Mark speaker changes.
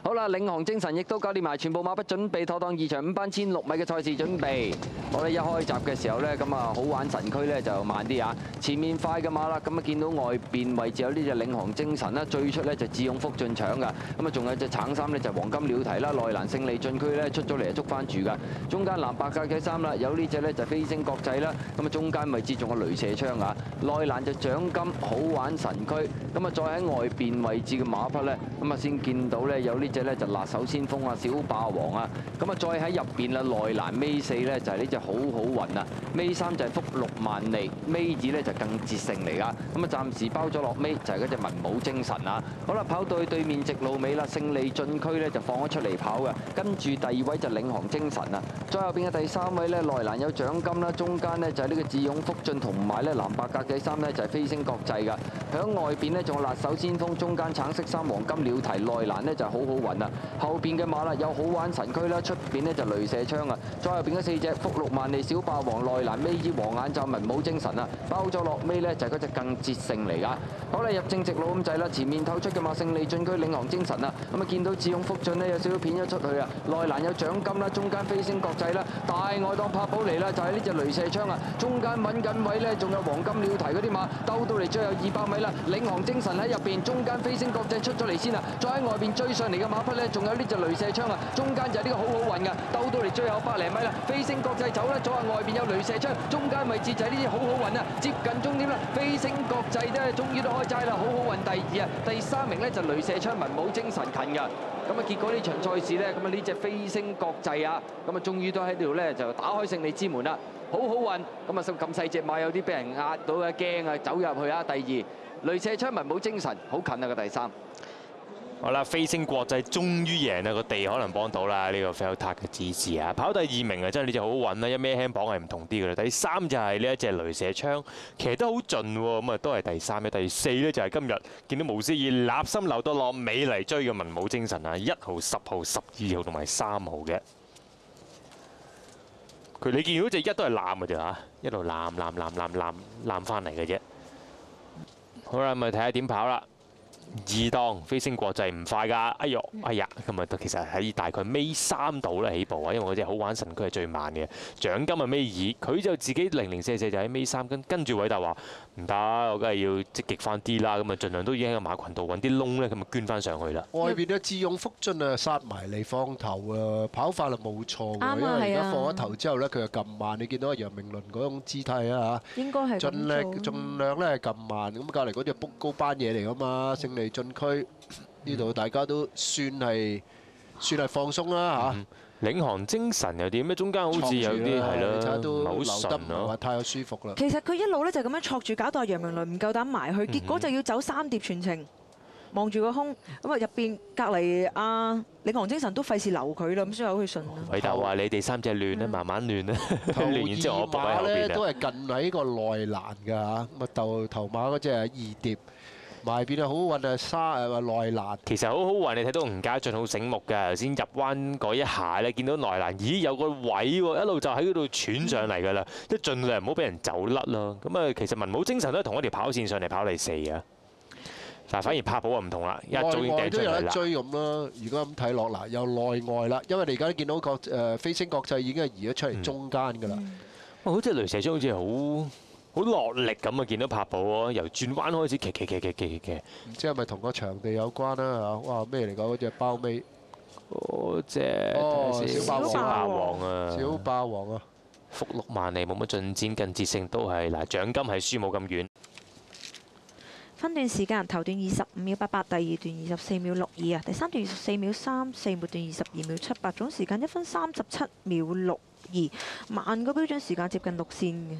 Speaker 1: 好啦，領航精神亦都搞掂埋，全部馬匹準備妥當，2場5班1600米嘅賽事準備。我哋一開閘嘅時候咧，咁啊好玩神區咧就慢啲啊，前面快嘅馬啦，咁啊見到外邊位置有呢隻領航精神啦，最出咧就智勇福進搶㗎，咁啊仲有隻橙衫咧就黃金鳥蹄啦，內欄勝利進區咧出咗嚟捉翻住㗎，中間藍白格嘅衫啦，有呢隻咧就飛星國際啦，咁啊中間位置仲有雷射槍啊，內欄就獎金好玩神區，咁啊再喺外邊位置嘅馬匹咧，咁啊先見到咧有呢隻咧就辣手先鋒啊，小霸王啊，咁啊再喺入邊啦內欄尾4咧就係呢隻好好運啊，尾3就係福祿萬利，尾2咧就更捷勝嚟㗎，咁啊暫時包咗落尾就係嗰隻文武精神啊，好啦跑到去對面直路尾啦，勝利進區咧就放咗出嚟跑嘅，跟住第2位就領航精神啊，再後邊嘅第3位咧內欄有獎金啦，中間咧就係呢個智勇福進同埋咧藍白格嘅衫咧就係飛星國際㗎，響外邊咧仲有辣手先鋒，中間橙色衫黃金鳥蹄，內欄咧就好好運啊，後邊嘅馬啦有好玩神區啦，出邊咧就雷射槍啊，再後邊嗰4隻福祿萬利小霸王，內欄尾2黃眼罩文武精神啊，包咗落尾咧就係嗰隻更捷勝嚟㗎。好啦，入正直路咁滯啦，前面透出嘅馬勝利進區領航精神啊，咁啊見到智勇福進呢有少少片咗出去啊，內欄有獎金啦，中間飛星國際啦，大外檔拍寶嚟啦，就係呢隻雷射槍啊，中間揾緊位咧仲有黃金鳥蹄嗰啲馬，兜到嚟最後200米啦，領航精神喺入邊，中間飛星國際出咗嚟先啊，再喺外邊追上嚟嘅馬匹咧，仲有呢隻雷射槍啊，中間就係呢個好好運㗎，兜到嚟最後100零米啦，飛星國際走啦，左下外邊有雷射槍，中間位置就係呢啲好好運啊，接近終點啦，飛星國際咧終於都開齋啦，好好運第2啊，第3名咧就雷射槍文武精神近㗎，咁啊結果呢場賽事咧，咁啊呢隻飛星國際啊，咁啊終於都喺度咧就打開勝利之門啦，好好運，咁啊咁細隻馬有啲俾人壓到啊驚啊走入去啊，第2雷射槍文武精神好近啊個第3。
Speaker 2: 好啦，飛星國際終於贏啦，個地可能幫到啦呢個 Feltat 嘅支持啊！跑第2名啊，真係呢隻好穩啦，一孭輕磅係唔同啲嘅啦。第3就係呢一隻雷射槍，其實都好盡喎，咁啊都係第3嘅。第4咧就係今日見到無思以立心留到落尾嚟追嘅文武精神啊，1號、10號、12號同埋3號嘅。你見到隻1都係攬嘅啫嚇，一路攬翻嚟嘅啫。好啦，咪睇下點跑啦。2檔飛星國際唔快㗎，哎呀，咁啊其實喺大概尾3度咧起步啊，因為嗰隻好玩神區係最慢嘅，獎金係尾2，佢就自己0044就喺尾3，跟住偉達話唔得，我梗係要積極翻啲啦，咁啊盡量都已經喺個馬群度揾啲窿咧，咁啊捐翻上去啦。外邊嘅智勇福進啊殺埋嚟放頭啊，跑法係冇錯嘅，因為而家放咗頭之後咧，佢又撳慢，你見到阿楊明倫嗰種姿態啊嚇，應該係盡量咧係撳慢，咁隔離嗰隻卜高班嘢嚟㗎嘛，勝利進區呢度大家都算係放鬆啦嚇。領航精神又點咧？中間好似有啲係啦，唔係好順咯，太有舒服啦。
Speaker 3: 其實佢一路咧就咁樣戳住，搞到阿楊明倫唔夠膽埋去，結果就要走3碟全程，望住個空，咁啊入邊隔離阿領航精神都費事留佢啦，咁所以由佢順啦。偉達話：你哋3隻亂啦，慢慢亂啦，亂完之後我搏喺後邊啊。都係近喺個內欄㗎嚇，咁啊頭馬嗰隻係2碟。埋邊啊好運啊內欄，其實好好運。你睇到吳家俊好醒目㗎，頭先入彎嗰一下咧，見到內欄，咦有個位喎，一路就喺嗰度喘上嚟㗎啦，即係盡量唔好俾人走甩咯。咁啊，其實文武精神都係同一條跑線上嚟跑第4啊，但係反而柏寶啊唔同啦，一早已經掟出嚟啦。內外都有得追咁啦。如果咁睇落嗱，又內外啦，因為你而家見到飛星國際已經係移咗出嚟中間㗎啦。好似雷射槍好似好落力咁啊！見到柏寶喎，由轉彎開始騎，唔知係咪同個場地有關啦嚇？哇咩嚟㗎？嗰隻包尾，嗰隻小霸王啊！小霸王啊！福祿萬利冇乜進展，近捷勝都係嗱，獎金係輸冇咁遠。分段時間頭段25秒88，第2段24秒62啊，第3段24秒34，末段22秒78，總時間1分37秒62，慢個標準時間接近6線嘅。